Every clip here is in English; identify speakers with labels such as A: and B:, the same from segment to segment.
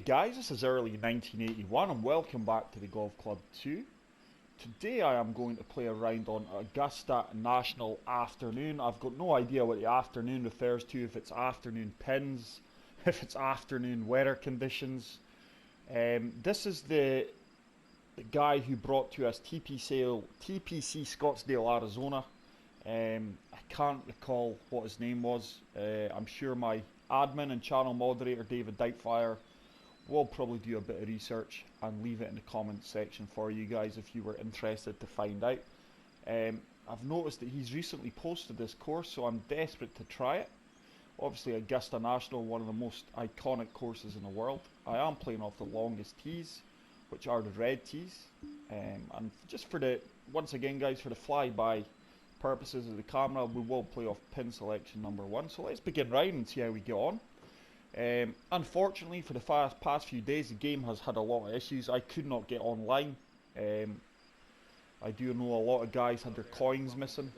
A: guys, this is early 1981 and welcome back to the Golf Club 2. Today I am going to play a round on Augusta National afternoon. I've got no idea what the afternoon refers to, if it's afternoon pins, if it's afternoon weather conditions. This is the guy who brought to us TPC Scottsdale, Arizona. I can't recall what his name was. I'm sure my admin and channel moderator David Doubtfire will probably do a bit of research and leave it in the comments section for you guys if you were interested to find out. I've noticed that he's recently posted this course, so I'm desperate to try it. Obviously Augusta National, one of the most iconic courses in the world. I am playing off the longest tees, which are the red tees, and just for the, once again guys, for the flyby purposes of the camera, we will play off pin selection number 1. So let's begin round and see how we get on. Unfortunately, for the past few days, the game has had a lot of issues. I could not get online. I do know a lot of guys had their coins missing.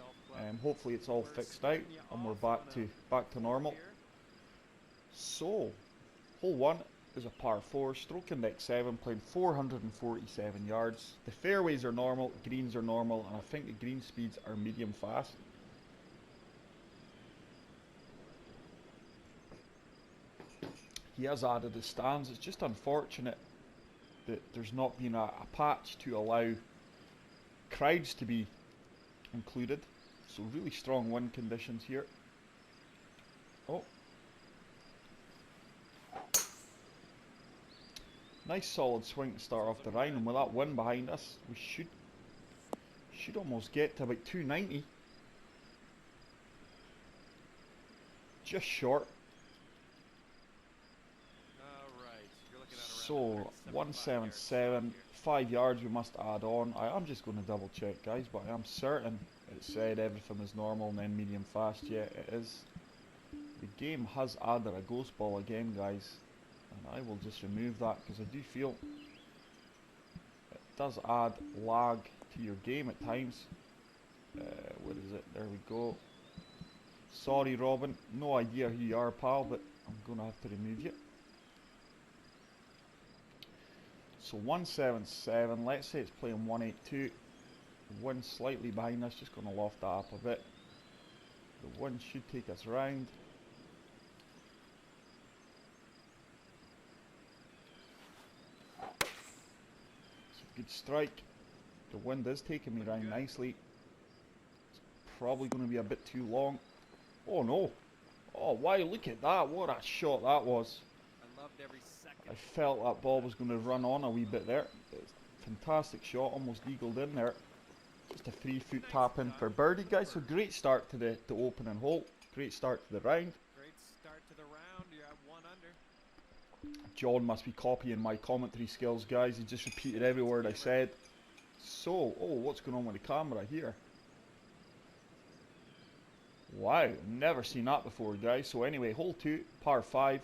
A: Hopefully it's all fixed out and we're back to normal. So, hole 1 is a par 4, stroke index 7, playing 447 yards. The fairways are normal, greens are normal, and I think the green speeds are medium fast. He has added the stands. It's just unfortunate that there's not been a patch to allow crowds to be included. So really strong wind conditions here. Oh. Nice solid swing to start off the round, and with that wind behind us, we should almost get to about 290. Just short. So 177, 5 yards we must add on. I am just going to double check guys, but I am certain it said everything is normal and then medium fast. Yeah, it is. The game has added a ghost ball again guys, and I will just remove that because I do feel it does add lag to your game at times. Where is it? There we go. Sorry Robin, no idea who you are pal, but I'm going to have to remove you. So 177, let's say it's playing 182. The wind slightly behind us, just going to loft that up a bit. The wind should take us round. It's a good strike. The wind is taking me round nicely. It's probably going to be a bit too long. Oh no! Oh wow, look at that, what a shot that was. I felt that ball was going to run on a wee bit there. It's a fantastic shot, almost eagled in there. Just a 3-foot tap in for birdie guys. So great start to the opening hole. Great start to the round.
B: Great start to the round. You're at 1 under.
A: John must be copying my commentary skills guys. He just repeated every word I said. So, oh, what's going on with the camera here? Wow, never seen that before guys. So anyway, hole 2, par 5.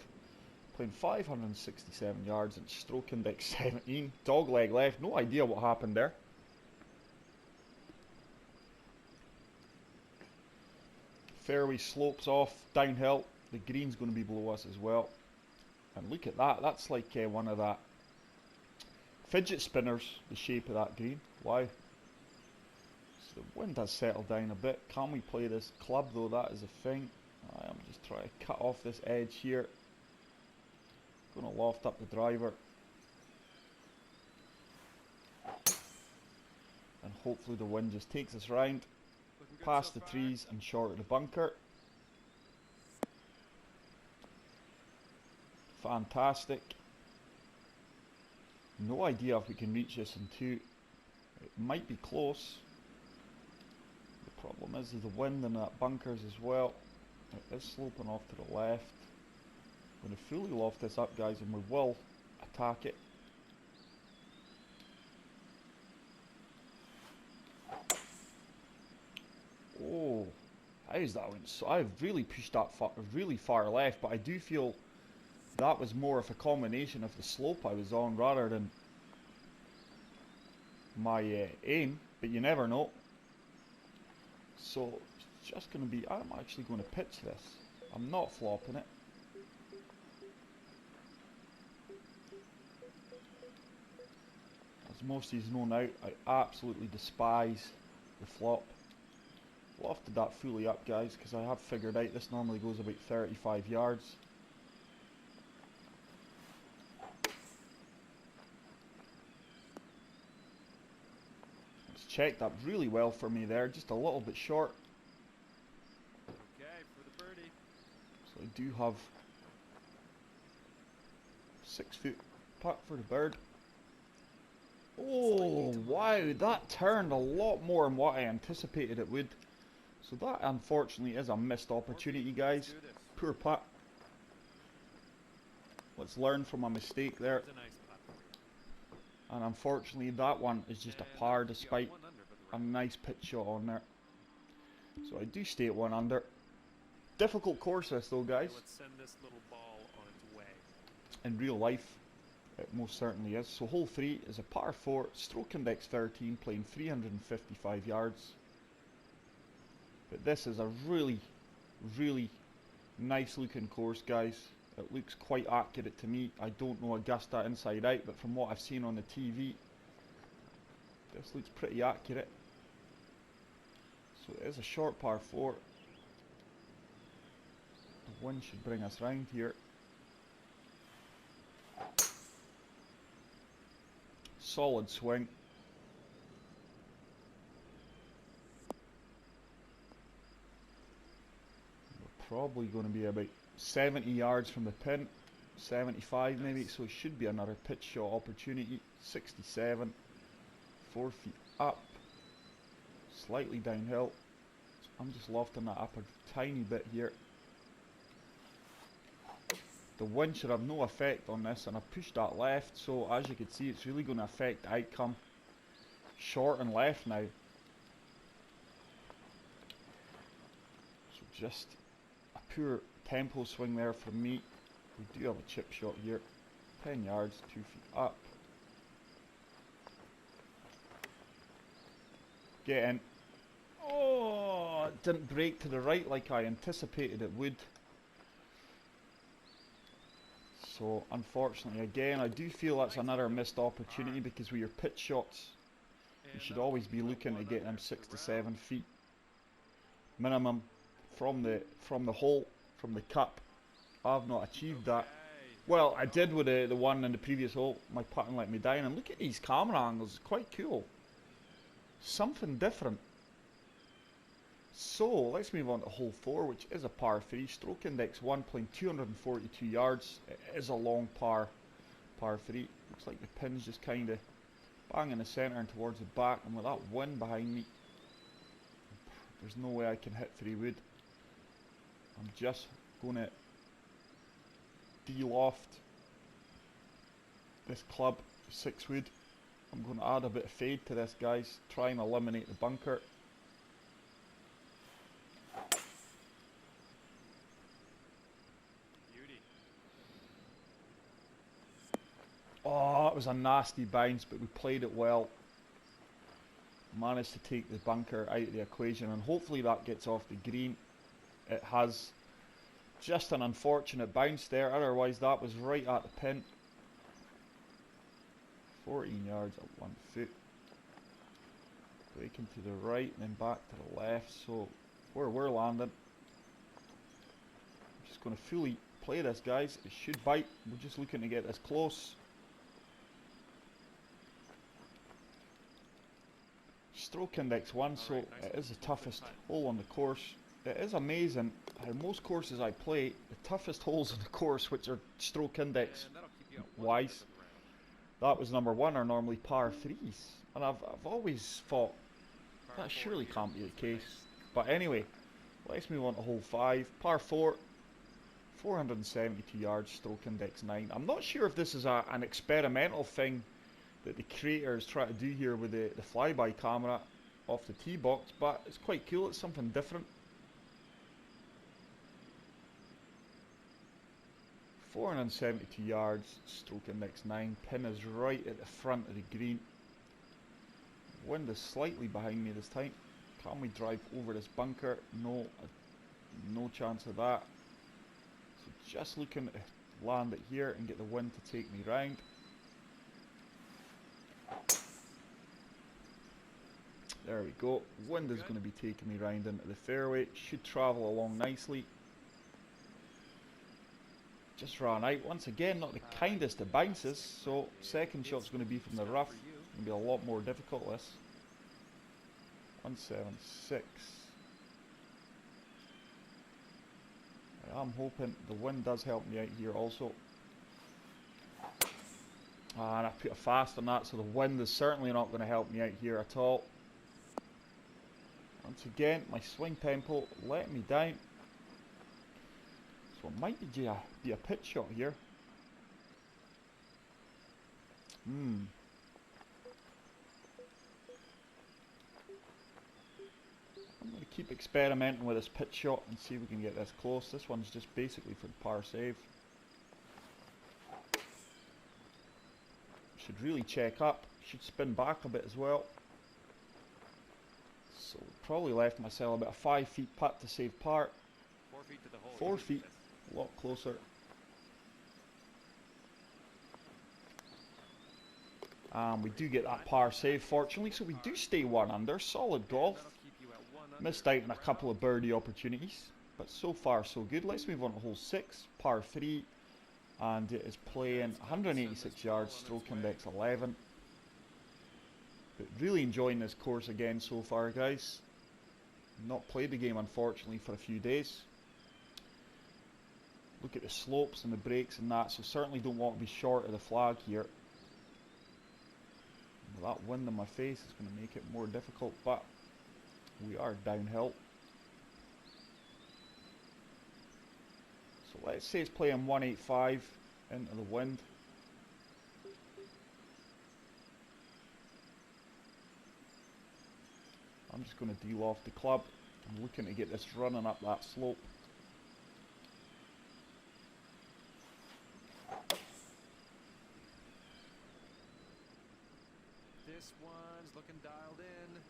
A: Playing 567 yards and stroke index 17. Dog leg left, no idea what happened there. Fairway slopes off, downhill. The green's going to be below us as well. And look at that, that's like one of that fidget spinners, the shape of that green. Wow. So the wind has settled down a bit. Can we play this club though? That is a thing. I am just trying to cut off this edge here. Going to loft up the driver. And hopefully the wind just takes us round. Past the trees and short of the bunker. Fantastic. No idea if we can reach this in 2. It might be close. The problem is the wind and that bunkers as well. It is sloping off to the left. I'm going to fully loft this up guys and we will attack it. Oh, how's that went? So I've really pushed that really far left, but I do feel that was more of a combination of the slope I was on rather than my aim, but you never know. So it's just going to be, I'm actually going to pitch this. I'm not flopping it. As most of you know now, I absolutely despise the flop. Lofted that fully up, guys, because I have figured out this normally goes about 35 yards. It's checked up really well for me there, just a little bit short.
B: Okay, for the birdie.
A: So I do have 6 foot putt for the bird. Oh wow, that turned a lot more than what I anticipated it would. So that unfortunately is a missed opportunity, guys. Poor putt. Let's learn from a mistake there.
B: That's a nice putt for you.
A: And unfortunately that one is just a
B: And
A: par
B: that'll keep you
A: despite
B: at 1 under for the
A: a
B: round.
A: nice pitch shot on there. So I do stay at 1 under. Difficult course this though, guys.
B: Okay, let's send this little ball on its way.
A: In real life, it most certainly is. So hole 3 is a par 4, stroke index 13, playing 355 yards. But this is a really, really nice looking course, guys. It looks quite accurate to me. I don't know Augusta inside out, but from what I've seen on the TV, this looks pretty accurate. So it is a short par 4. The wind should bring us round here. Solid swing. We're probably going to be about 70 yards from the pin. 75 maybe, so it should be another pitch shot opportunity. 67. 4 feet up. Slightly downhill. So I'm just lofting that up a tiny bit here. The wind should have no effect on this, and I pushed that left, so as you can see it's really going to affect the outcome. Short and left now. So just a pure tempo swing there from me. We do have a chip shot here. 10 yards, 2 feet up. Get in. Oh, it didn't break to the right like I anticipated it would. So unfortunately again I do feel that's another missed opportunity, because with your pitch shots you should always be looking to get them 6 to 7 feet minimum from the hole, from the cup. I've not achieved that. Well, I did with the one in the previous hole. My putting let me down, and look at these camera angles, it's quite cool. Something different. So let's move on to hole 4, which is a par 3, stroke index 1, playing 242 yards. It is a long par 3. Looks like the pin's just kind of bang in the centre and towards the back, and with that wind behind me, there's no way I can hit 3 wood. I'm just going to de-loft this club 6 wood. I'm going to add a bit of fade to this, guys, try and eliminate the bunker.
B: Beauty.
A: Oh, it was a nasty bounce, but we played it well. Managed to take the bunker out of the equation, and hopefully that gets off the green. It has. Just an unfortunate bounce there, otherwise that was right at the pin. 14 yards at 1 foot. Breaking to the right and then back to the left, so where we're landing. I'm just going to fully play this, guys. It should bite. We're just looking to get this close. Stroke index 1, so it is the toughest hole on the course. It is amazing how most courses I play, the toughest holes on the course, which are stroke index
B: And that'll keep you at 1 under
A: wise,
B: for the round.
A: that was number 1, are normally par 3s. And I've always thought
B: Par
A: that
B: 4
A: surely
B: here
A: can't be
B: is
A: the
B: nice.
A: case. But anyway, let's move on to hole 5, par 4, 472 yards, stroke index 9. I'm not sure if this is an experimental thing that the creators try to do here with the flyby camera off the tee box, but it's quite cool. It's something different. 472 yards, stroke index 9. Pin is right at the front of the green. Wind is slightly behind me this time. Can we drive over this bunker? No, no chance of that. So just looking to land it here and get the wind to take me round. There we go. Wind is going to be taking me round into the fairway. Should travel along nicely. Just ran out. Once again, not the kindest of bounces, so second shot's going to be from the rough. It's going to be a lot more difficult, this. 176. I'm hoping the wind does help me out here also. And I put a fast on that, so the wind is certainly not going to help me out here at all. Once again, my swing tempo letting me down. So it might be a pitch shot here. I'm going to keep experimenting with this pitch shot and see if we can get this close. This one's just basically for the par save. Should really check up. Should spin back a bit as well. So probably left myself about a 5 feet putt to save par.
B: 4 feet to the hole.
A: 4 feet, a lot closer. And we do get that par save fortunately, so we do stay 1 under. Solid golf. Missed out on a couple of birdie opportunities, but so far so good. Let's move on to hole 6, par 3. And it is playing 186 yards, stroke index 11. But really enjoying this course again so far, guys. Not played the game unfortunately for a few days. Look at the slopes and the breaks and that, so certainly don't want to be short of the flag here. That wind in my face is going to make it more difficult, but we are downhill. So let's say it's playing 185 into the wind. I'm just going to deal off the club. I'm looking to get this running up that slope.
B: This one's looking dialed in.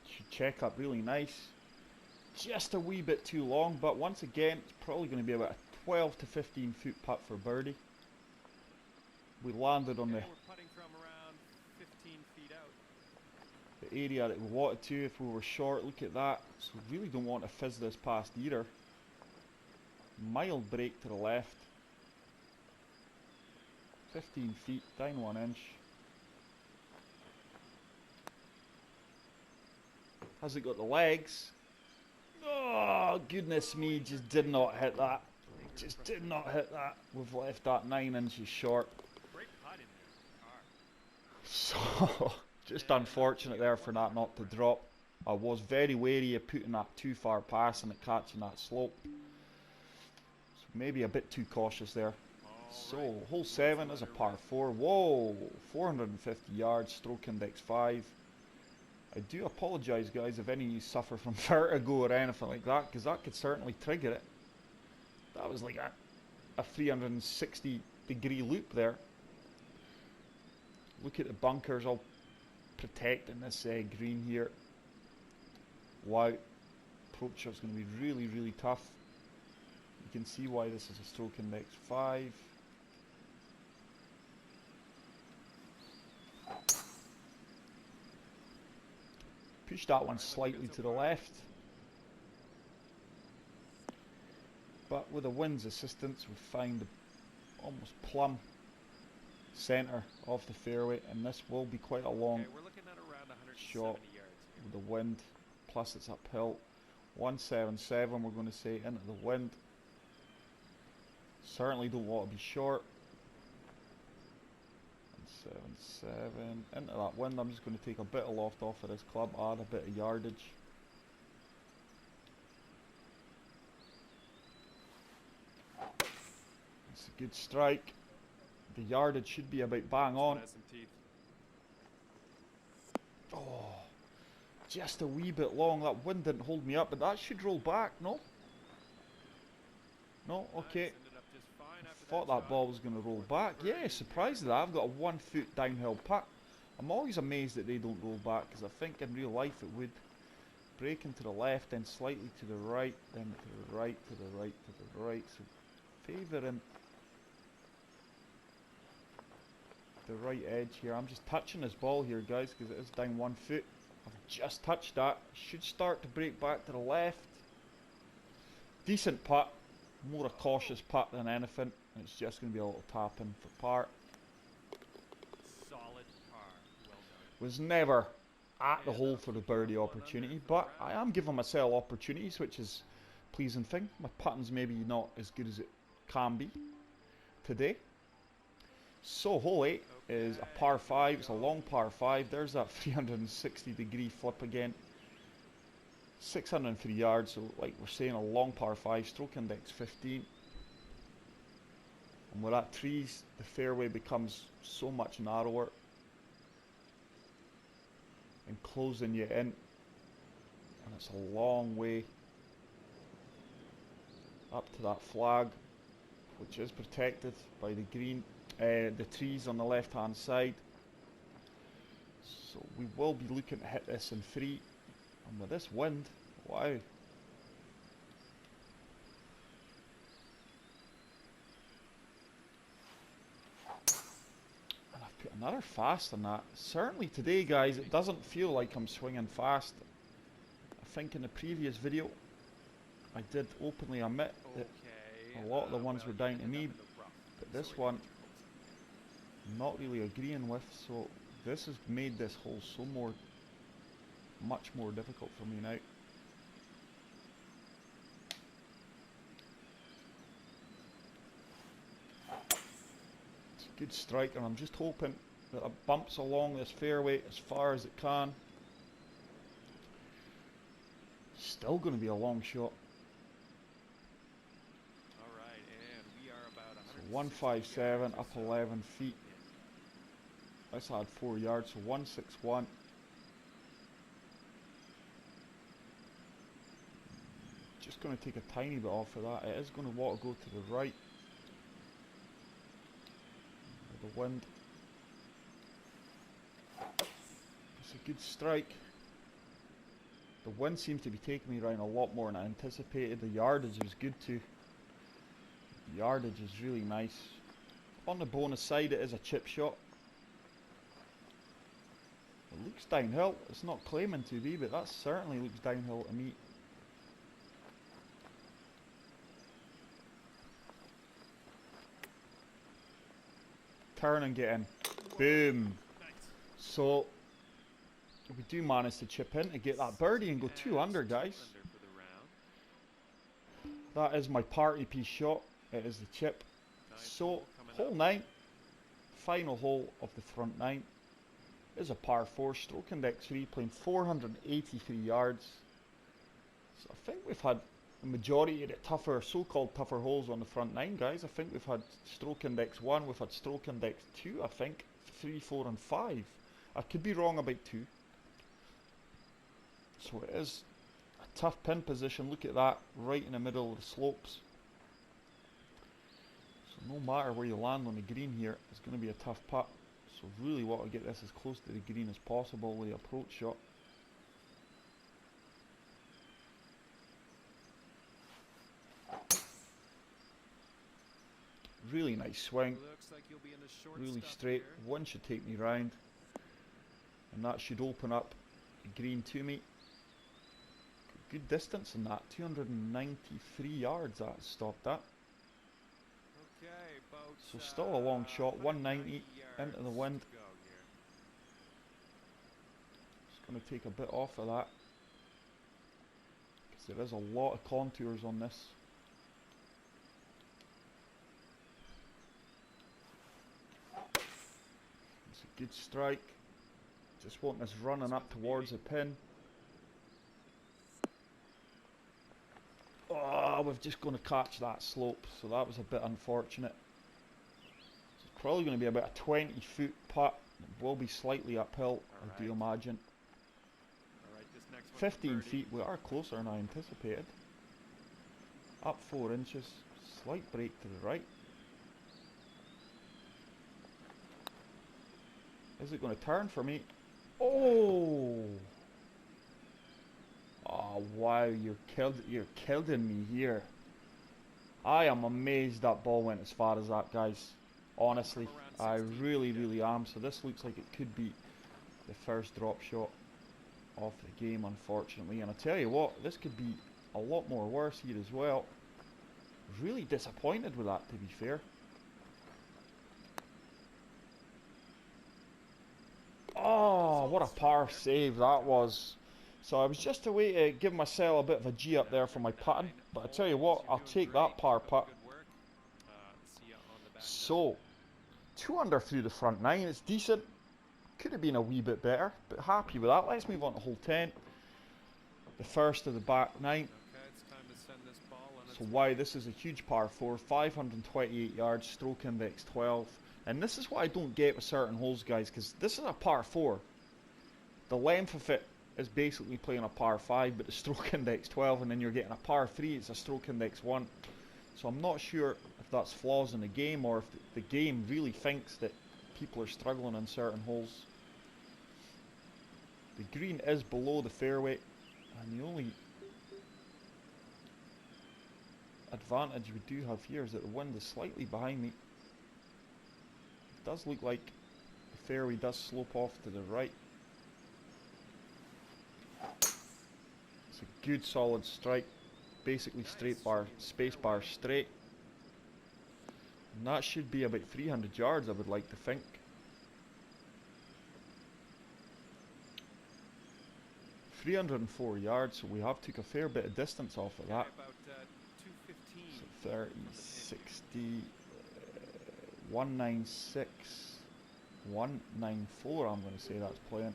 A: Should check up really nice. Just a wee bit too long, but once again, it's probably going to be about a 12 to 15 foot putt for birdie. We landed on
B: We're putting from around 15 feet out.
A: the area that we wanted to if we were short. Look at that. So we really don't want to fizz this past either. Mild break to the left. 15 feet, down 1 inch. Has it got the legs? Oh, goodness me, just did not hit that. Just did not hit that. We've left that 9 inches short.
B: Great putt in there.
A: So, just unfortunate there for that not to drop. I was very wary of putting that too far past and it catching that slope. So maybe a bit too cautious there. So, hole 7 is a par 4. Whoa, 450 yards, stroke index 5. I do apologise, guys, if any of you suffer from vertigo or anything like that, because that could certainly trigger it. That was like a 360 degree loop there. Look at the bunkers all protecting this green here. Wow, approach is going to be really, really tough. You can see why this is a stroke index 5. Push that one slightly to the left. But with the wind's assistance, we find the almost plumb centre of the fairway, and this will be quite a long
B: We're looking at around 170
A: shot
B: yards
A: with the wind. Plus it's uphill. 177 we're going to say into the wind. Certainly don't want to be short. 177 into that wind. I'm just going to take a bit of loft off of this club, add a bit of yardage. It's a good strike. The yardage should be about bang on.
B: Has some teeth.
A: Oh, just a wee bit long. That wind didn't hold me up, but that should roll back, no? No? Okay.
B: Ended up just fine after
A: Thought that ball was going to roll back. Yeah, surprised that. I've got a 1 foot downhill putt. I'm always amazed that they don't roll back, because I think in real life it would. Breaking to the left, then slightly to the right, then to the right, to the right, to the right. So favouring the right edge here. I'm just touching this ball here, guys, because it is down 1 foot. I've just touched that. Should start to break back to the left. Decent putt. More a cautious putt than anything. It's just going to be a little tap in for par.
B: Solid par. Well done.
A: Was never at the hole for the birdie opportunity, but I am giving myself opportunities, which is a pleasing thing. My putting's maybe not as good as it can be today. So hole 8 is a par 5. It's a long par 5. There's that 360-degree flip again. 603 yards, so like we're saying, a long par 5, stroke index 15. And with that trees, the fairway becomes so much narrower and closing you in, and it's a long way up to that flag, which is protected by the green, the trees on the left hand side. So we will be looking to hit this in 3, and with this wind, wow. And I've put another fast on that. Certainly today, guys, it doesn't feel like I'm swinging fast. I think in the previous video I did openly admit that a lot of the ones were down to me, but this one I'm not really agreeing with, so this has made this hole so much more difficult for me now. It's a good strike, and I'm just hoping that it bumps along this fairway as far as it can. Still going to be a long shot.
B: Alright, and we are about
A: So 157 up 11 feet. Let's add 4 yards, so 161. Just going to take a tiny bit off of that. It is going to want to go to the right. With the wind. It's a good strike. The wind seems to be taking me around a lot more than I anticipated. The yardage was good too. The yardage is really nice. On the bonus side, it is a chip shot. It looks downhill. It's not claiming to be, but that certainly looks downhill to me. Turn and get in. Boom. So we do manage to chip in to get that birdie and go 2 under, guys. That is my party piece shot. It is the chip. So hole 9, final hole of the front 9, is a par 4, stroke index 3, playing 483 yards. So I think we've had the majority of the tougher, so-called tougher holes on the front 9, guys. I think we've had stroke index 1, we've had stroke index 2, I think, 3, 4 and 5. I could be wrong about 2. So it is a tough pin position. Look at that, right in the middle of the slopes. So no matter where you land on the green here, it's going to be a tough putt. So really want to get this as close to the green as possible with the approach shot. Really nice swing, really straight. One should take me round, and that should open up the green to me. Good distance in that, 293 yards that stopped that. So still a long shot, 190 into the wind. Just going to take a bit off of that, because there is a lot of contours on this. It's a good strike. Just want this running up towards the pin. Oh, we're just going to catch that slope, so that was a bit unfortunate. It's probably going to be about a 20-foot putt. It will be slightly uphill, I do imagine. 15 feet, we are closer than I anticipated. Up 4 inches, slight break to the right. Is it going to turn for me? Oh! Oh wow, you're killing me here. I am amazed that ball went as far as that, guys. Honestly, I really am. So this looks like it could be the first drop shot of the game, unfortunately. And I tell you what, this could be a lot more worse here as well. Really disappointed with that, to be fair. Oh, what a par save that was. So I was just a way to give myself a bit of a G up there for my putting. But I tell you what, I'll take that par putt. So, 2 under through the front 9, it's decent. Could have been a wee bit better, but happy with that. Let's move on to hole 10. The first of the back 9. So wow, this is a huge par 4, 528 yards, stroke index 12. And this is what I don't get with certain holes, guys, because this is a par 4. The length of it is basically playing a par 5, but the stroke index 12, and then you're getting a par 3, it's a stroke index 1. So I'm not sure if that's flaws in the game, or if the game really thinks that people are struggling on certain holes. The green is below the fairway, and the only advantage we do have here is that the wind is slightly behind me. It does look like the fairway does slope off to the right. It's a good solid strike, basically straight bar, space bar straight. And that should be about 300 yards, I would like to think. .304 yards, so we have took a fair bit of distance off of that. So 30, 60, 196, 194 I'm going to say that's playing.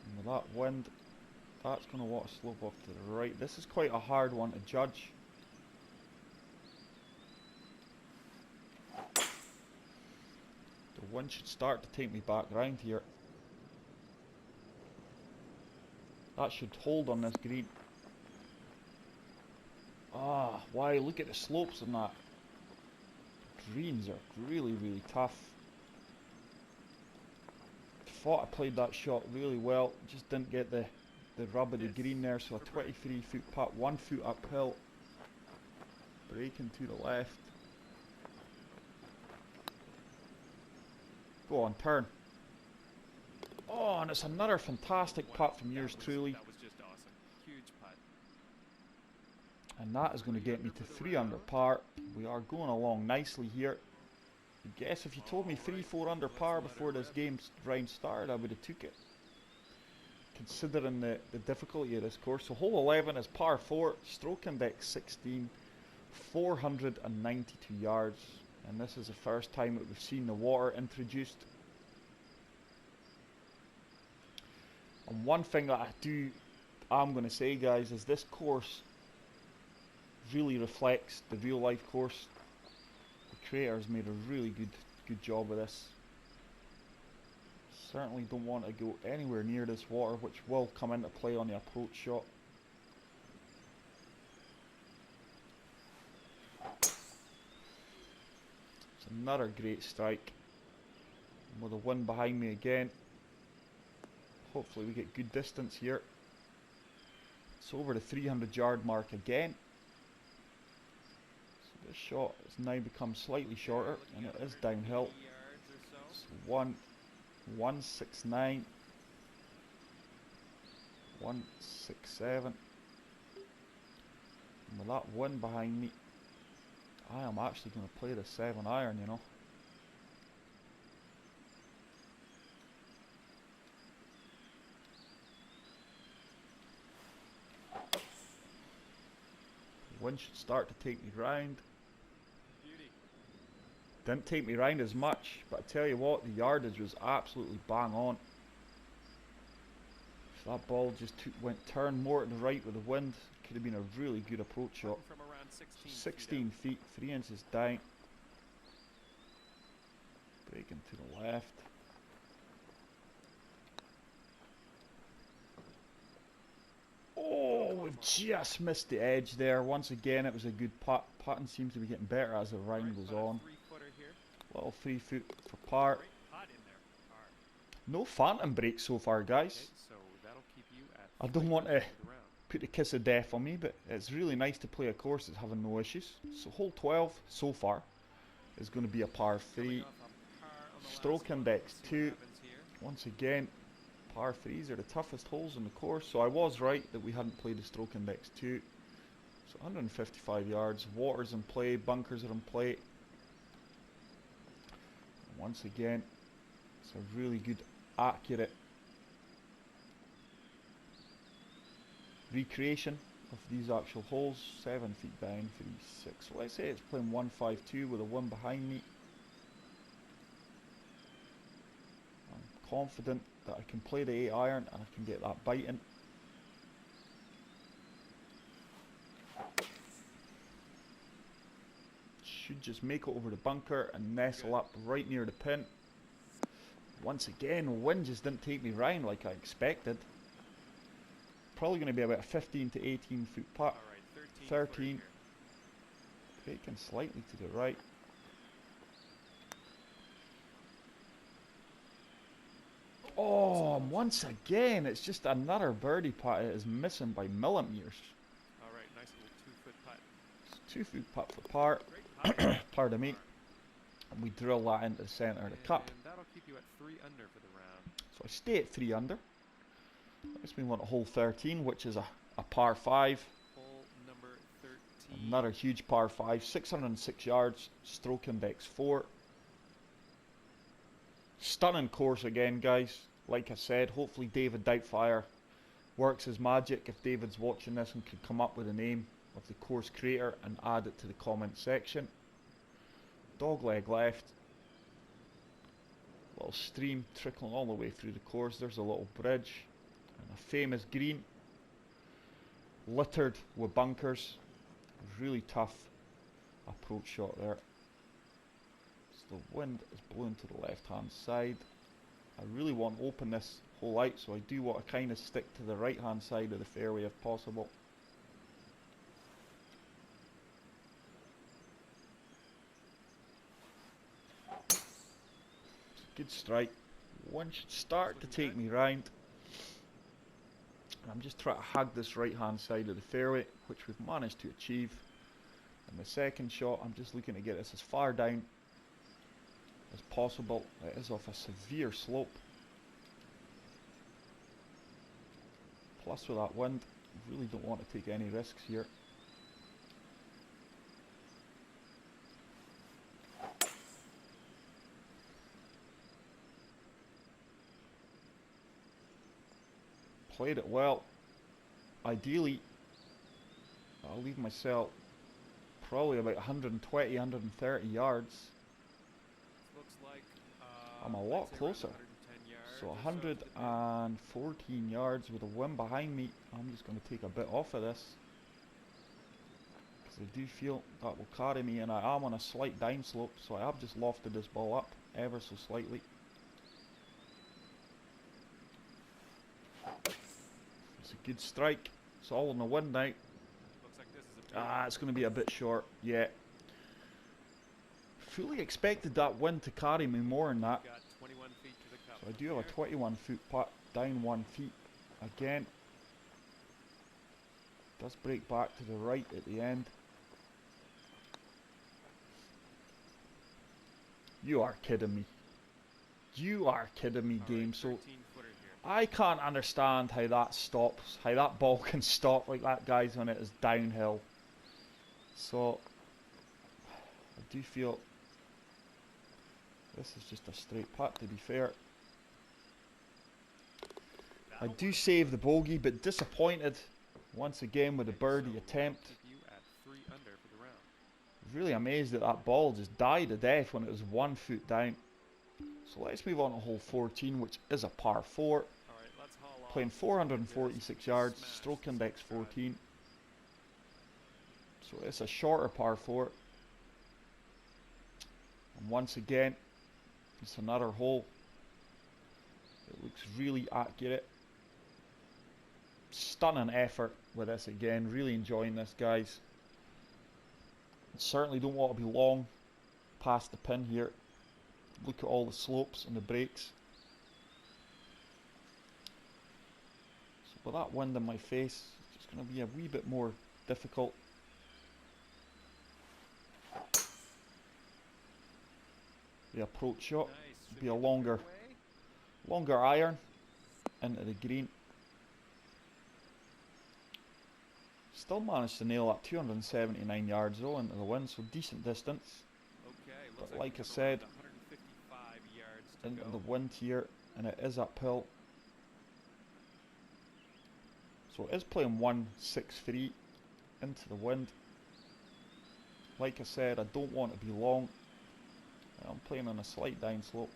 A: And with that wind, that's going to want to slope off to the right. This is quite a hard one to judge. The wind should start to take me back round here. That should hold on this green. Ah, wow, look at the slopes on that. Greens are really tough. Thought I played that shot really well, just didn't get the rub of the green there, so a 23 foot putt, 1 foot uphill. Breaking to the left. Go on, turn. Oh, and it's another fantastic putt from yours truly.
B: That was just awesome. Huge putt.
A: And that is going to get me to 3 under par. We are going along nicely here. I guess if you told me 3-4 under par before this round started, I would have took it, considering the difficulty of this course. So hole 11 is par 4, stroke index 16, 492 yards. And this is the first time that we've seen the water introduced. And one thing that I'm going to say, guys, is this course really reflects the real life course. The creators made a really good job of this. Certainly don't want to go anywhere near this water, which will come into play on the approach shot. Another great strike. And with the wind behind me again, hopefully we get good distance here. It's over the 300 yard mark again. So this shot has now become slightly shorter, and it is downhill. So 169, 167. And with that wind behind me, I am actually going to play the 7 iron, you know. The wind should start to take me round. Didn't take me round as much, but I tell you what, the yardage was absolutely bang on. If that ball just turned more to the right with the wind, it could have been a really good approach shot. 16 feet, 3 inches down. Breaking to the left. Oh, we've just missed the edge there. Once again, it was a good putt. Putting seems to be getting better as the round goes on. Little 3 foot for par. No phantom breaks so far, guys. I don't want to put the kiss of death on me, but it's really nice to play a course that's having no issues. So hole 12 so far is going to be a par 3. Stroke index 2. Once again, par 3s are the toughest holes in the course, so I was right that we hadn't played the stroke index 2. So 155 yards, water's in play, bunkers are in play. And once again, it's a really good, accurate recreation of these actual holes. 7 feet down, 3-6. So let's say it's playing 1-5-2 with a 1 behind me. I'm confident that I can play the 8 iron and I can get that biting. Should just make it over the bunker and nestle up right near the pin. Once again, wind just didn't take me round like I expected. Probably going to be about a 15 to 18 foot putt. 13. Taking slightly to the right. Oh, once again, it's just another birdie putt. It is missing by millimeters.
B: Alright, nice little 2-foot putt.
A: It's 2 foot putt for par. Pardon me. And we drill that into the centre of the cup.
B: And that'll keep you at 3 under for the round.
A: So I stay at 3 under. Let's move on to hole 13, which is a par 5.
B: Hole number 13.
A: Another huge par 5, 606 yards, stroke index 4. Stunning course again, guys. Like I said, hopefully David Doubtfire works his magic. If David's watching this and could come up with a name of the course creator and add it to the comment section. Dogleg left. Little stream trickling all the way through the course. There's a little bridge and a famous green littered with bunkers. Really tough approach shot there. So the wind is blowing to the left hand side. I really want to open this hole out, so I do want to kind of stick to the right hand side of the fairway if possible. Good strike. One should start to take me round. I'm just trying to hug this right hand side of the fairway, which we've managed to achieve. And the second shot, I'm just looking to get this as far down as possible. It is off a severe slope. Plus with that wind, I really don't want to take any risks here. Played it well. Ideally, I'll leave myself probably about 120, 130 yards.
B: Looks like
A: I'm a lot closer.
B: 110 yards
A: So
B: or
A: 114 yards with a wind behind me. I'm just going to take a bit off of this, because I do feel that will carry me, and I am on a slight down slope, so I have just lofted this ball up ever so slightly. It's a good strike. It's all in the wind now.
B: Looks like this is a
A: It's going to be a bit short. Yeah. Fully expected that wind to carry me more than that.
B: got 21 feet to the cup.
A: So I do have a 21 foot putt, down 1 feet again. Does break back to the right at the end. You are kidding me. You are kidding me, game. So I can't understand how that stops, how that ball can stop like that, guys, when it is downhill. So I do feel this is just a straight putt, to be fair. I do save the bogey, but disappointed once again with the birdie attempt. Really amazed that that ball just died to death when it was 1 foot down. So let's move on to hole 14, which is a par 4. Playing 446 yards, stroke index 14. So it's a shorter par 4. And once again, it's another hole. It looks really accurate. Stunning effort with this again. Really enjoying this, guys. Certainly don't want to be long past the pin here. Look at all the slopes and the breaks. So with that wind in my face, just going to be a wee bit more difficult. The approach shot
B: Nice.
A: be a longer iron into the green. Still managed to nail that 279 yards though into the wind, so decent distance.
B: Okay,
A: But
B: looks
A: like
B: we
A: I
B: have
A: said,
B: around 155 yards to
A: into
B: go.
A: the wind here, and it is uphill. So it is playing 163 into the wind. Like I said, I don't want to be long. I'm playing on a slight down slope.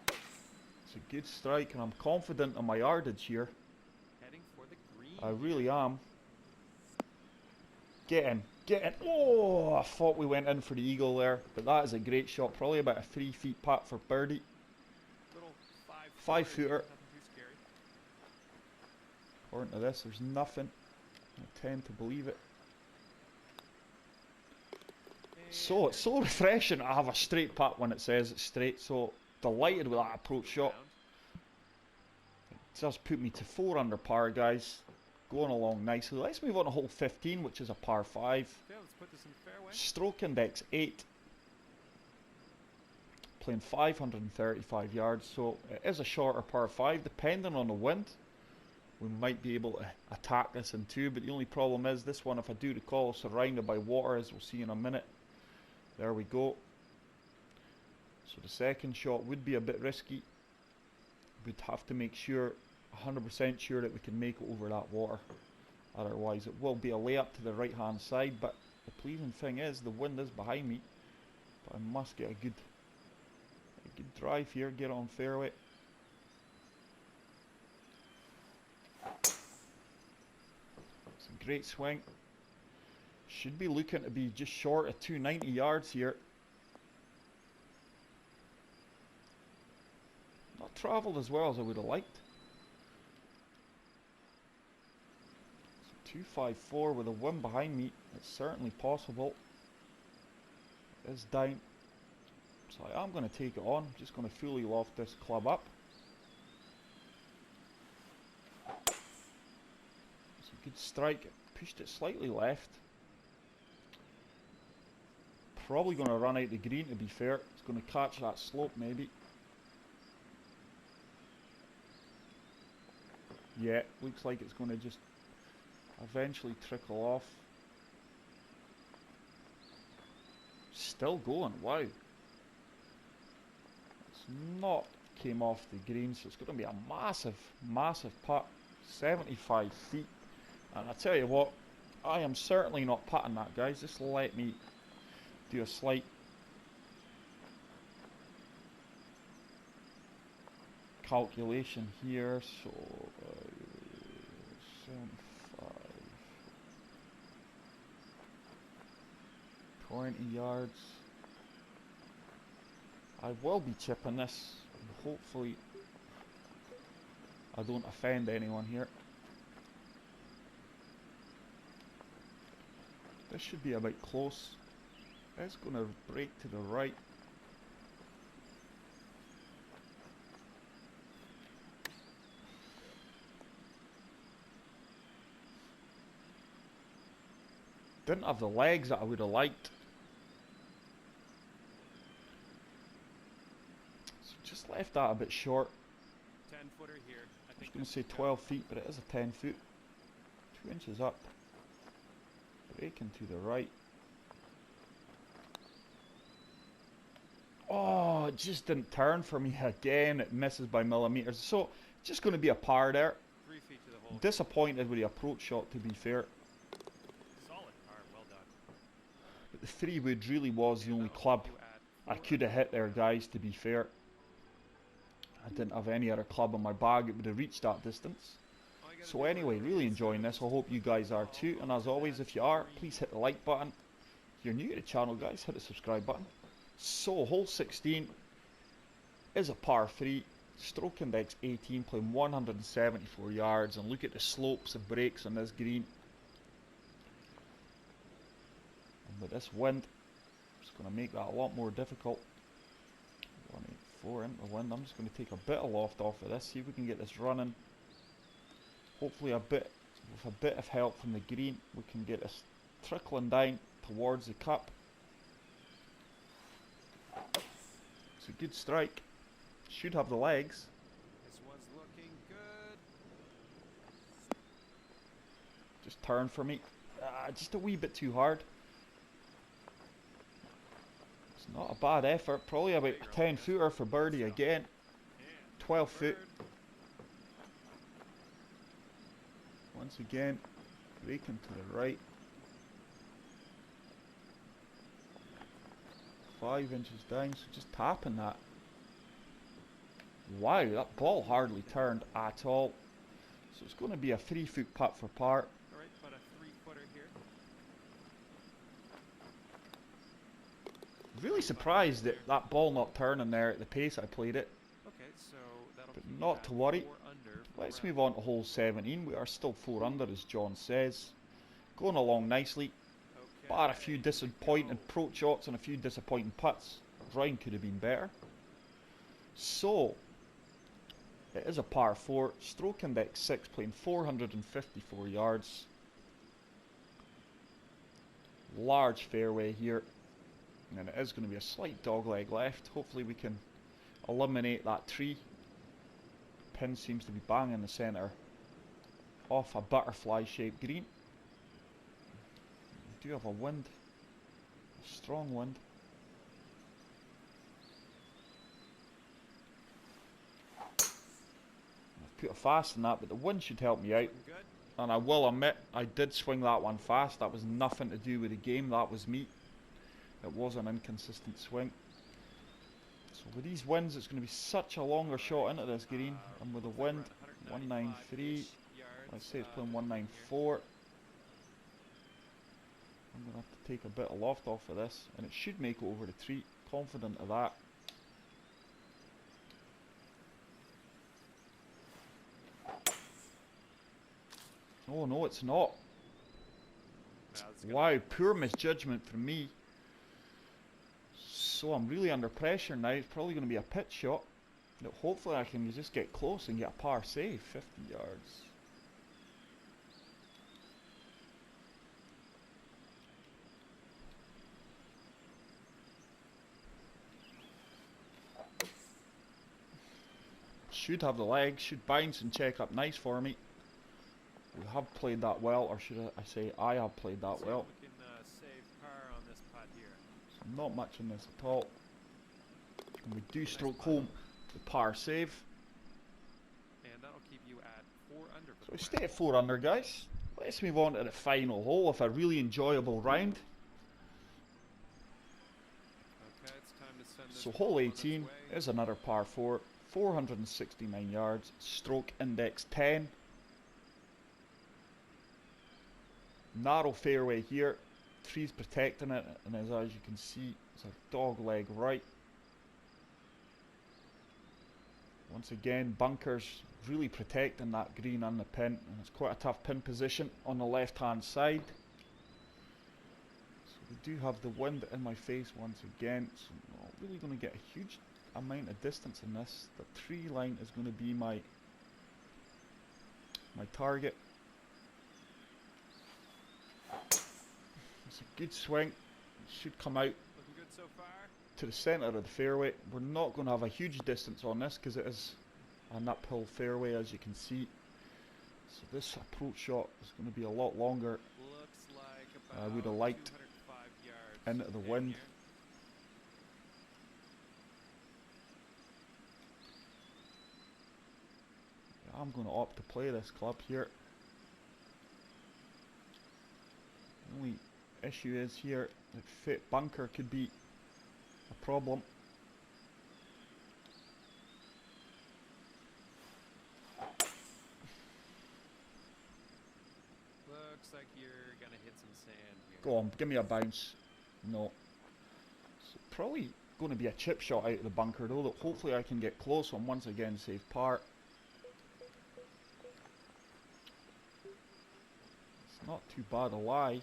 A: It's a good strike, and I'm confident in my yardage here.
B: Heading for the green.
A: I really am. Get in. Oh, I thought we went in for the eagle there, but that is a great shot. Probably about a 3 feet putt for birdie.
B: Little
A: 5-footer.
B: Nothing too scary.
A: According to this, there's nothing. I tend to believe it. So it's so refreshing to have a straight putt when it says it's straight. So delighted with that approach shot. It does put me to 4 under par, guys. Going along nicely. Let's move on to hole 15, which is a par 5.
B: Okay, let's put this in fairway.
A: Stroke index 8. Playing 535 yards, so it is a shorter par 5. Depending on the wind, we might be able to attack this in 2. But the only problem is this one, if I do recall, is surrounded by water, as we'll see in a minute. There we go. So the second shot would be a bit risky. We'd have to make sure, 100% sure, that we can make it over that water. Otherwise it will be a layup to the right hand side. But the pleasing thing is the wind is behind me. But I must get a good drive here, get on fairway. It's a great swing. Should be looking to be just short of 290 yards here. Not travelled as well as I would have liked. So 254 with a wind behind me. It's certainly possible. It is down. So I am going to take it on. I'm just going to fully loft this club up. It's a good strike. Pushed it slightly left. Probably going to run out the green, to be fair. It's going to catch that slope maybe. Yeah, looks like it's going to just eventually trickle off. Still going, wow. It's not came off the green, so it's going to be a massive putt. 75 feet. And I tell you what, I am certainly not putting that, guys. Just let me do a slight calculation here. So 75, 20 yards. I will be chipping this. Hopefully I don't offend anyone here. This should be about close. It's going to break to the right. Didn't have the legs that I would have liked. So just left that a bit short.
B: 10-footer here.
A: I was going to say 12 feet, but it is a 10 foot. 2 inches up. Breaking to the right. Oh, it just didn't turn for me again. It misses by millimeters. So, just going to be a par there.
B: 3 feet to the hole.
A: Disappointed with the approach shot, to be fair.
B: Solid par, well done.
A: But the 3-wood really was the only club I could have hit there, guys, to be fair. I didn't have any other club in my bag that would have reached that distance. So anyway, really enjoying this. I hope you guys are too. And as always, if you are, please hit the like button. If you're new to the channel, guys, hit the subscribe button. So, hole 16 is a par 3. Stroke index 18, playing 174 yards. And look at the slopes and breaks on this green. And with this wind, it's going to make that a lot more difficult. 184 into the wind. I'm just going to take a bit of loft off of this. See if we can get this running. Hopefully with a bit of help from the green, we can get this trickling down towards the cup. It's a good strike. Should have the legs.
B: This one's looking good.
A: Just turn for me. Just a wee bit too hard. It's not a bad effort. Probably about a 10 footer for birdie again. 12 foot. Once again, breaking to the right. 5 inches down, so just tapping that. Wow, that ball hardly turned at all. So it's going to be a 3-foot putt for par.
B: Alright, about a 3-footer here.
A: Really surprised that that ball not turning there at the pace I played it.
B: Okay, so that'll
A: But
B: keep you
A: not
B: at
A: to worry.
B: 4 under for the
A: Let's
B: round.
A: move on to hole 17. We are still 4 under, as John says. Going along nicely.
B: Okay,
A: Bar a few
B: here we
A: disappointing
B: go.
A: approach shots and a few disappointing putts. The round could have been better. So, it is a par 4. Stroke index 6, playing 454 yards. Large fairway here. And then it is going to be a slight dogleg left. Hopefully we can eliminate that tree. Pin seems to be bang in the centre off a butterfly shaped green. We do have a wind, a strong wind. I've put it fast in that, but the wind should help me out.
B: Looking good.
A: And I will admit, I did swing that one fast. That was nothing to do with the game, that was me. It was an inconsistent swing. So with these winds, it's going to be such a longer shot into this green. And with the wind, 193. Let's say it's playing 194. I'm going to have to take a bit of loft off of this. And it should make it over the tree. Confident of that. Oh no, it's not. Wow, poor misjudgment from me. So I'm really under pressure now. It's probably going to be a pitch shot. But hopefully I can just get close and get a par save. 50 yards. Should have the legs. Should bounce and check up nice for me. We have played that well, or should I say I have played that well.
B: We can save par on this putt here.
A: So not much in this at all. And we do stroke home the par save.
B: And that'll keep you at 4 under.
A: So we stay at 4 under, guys. Let's move on to the final hole with a really enjoyable round.
B: Okay, it's time to send this
A: So
B: ball
A: hole
B: on its
A: 18
B: way.
A: is another par 4. 469 yards. Stroke index 10. Narrow fairway here, trees protecting it, and as you can see, it's a dog leg right. Once again, bunkers really protecting that green and the pin, and it's quite a tough pin position on the left hand side. So we do have the wind in my face once again, so I'm not really going to get a huge amount of distance in this. The tree line is going to be my target. It's a good swing. It should come out
B: Looking good so far.
A: to the centre of the fairway. We're not going to have a huge distance on this because it is an uphill fairway, as you can see. So this approach shot is going to be a lot longer
B: Looks like about
A: would have liked
B: 205 yards
A: into the
B: in
A: wind.
B: here.
A: I'm going to opt to play this club here. The only issue is here that fit bunker could be a problem.
B: Looks like you're gonna hit some sand here.
A: Go on, give me a bounce. No. So probably going to be a chip shot out of the bunker though, that hopefully I can get close on once again, save par. It's not too bad a lie.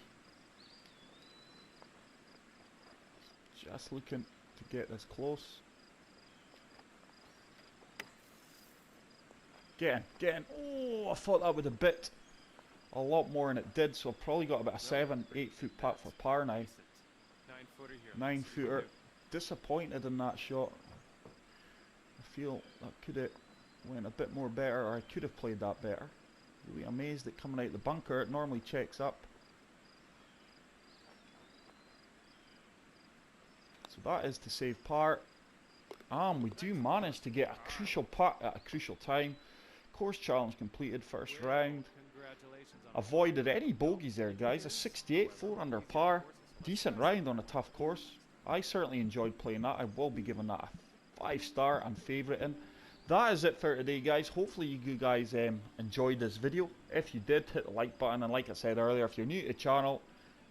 A: Just looking to get this close. Get in. Oh, I thought that would have bit a lot more than it did, so I've probably got about a 7-8 foot putt for par now.
B: 9-footer here.
A: 9-footer. Disappointed in that shot. I feel that could have went a bit more better, or I could have played that better. Really amazed at coming out the bunker. It normally checks up. So that is to save par. And we do manage to get a crucial putt at a crucial time. Course challenge completed, first round. Avoided any bogeys there, guys. A 68, 4 under par. Decent round on a tough course. I certainly enjoyed playing that. I will be giving that a 5-star and favouriting. That is it for today, guys. Hopefully you guys enjoyed this video. If you did, hit the like button, and like I said earlier, if you're new to the channel,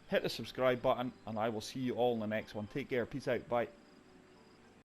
A: hit the subscribe button, and I will see you all in the next one. Take care. Peace out. Bye.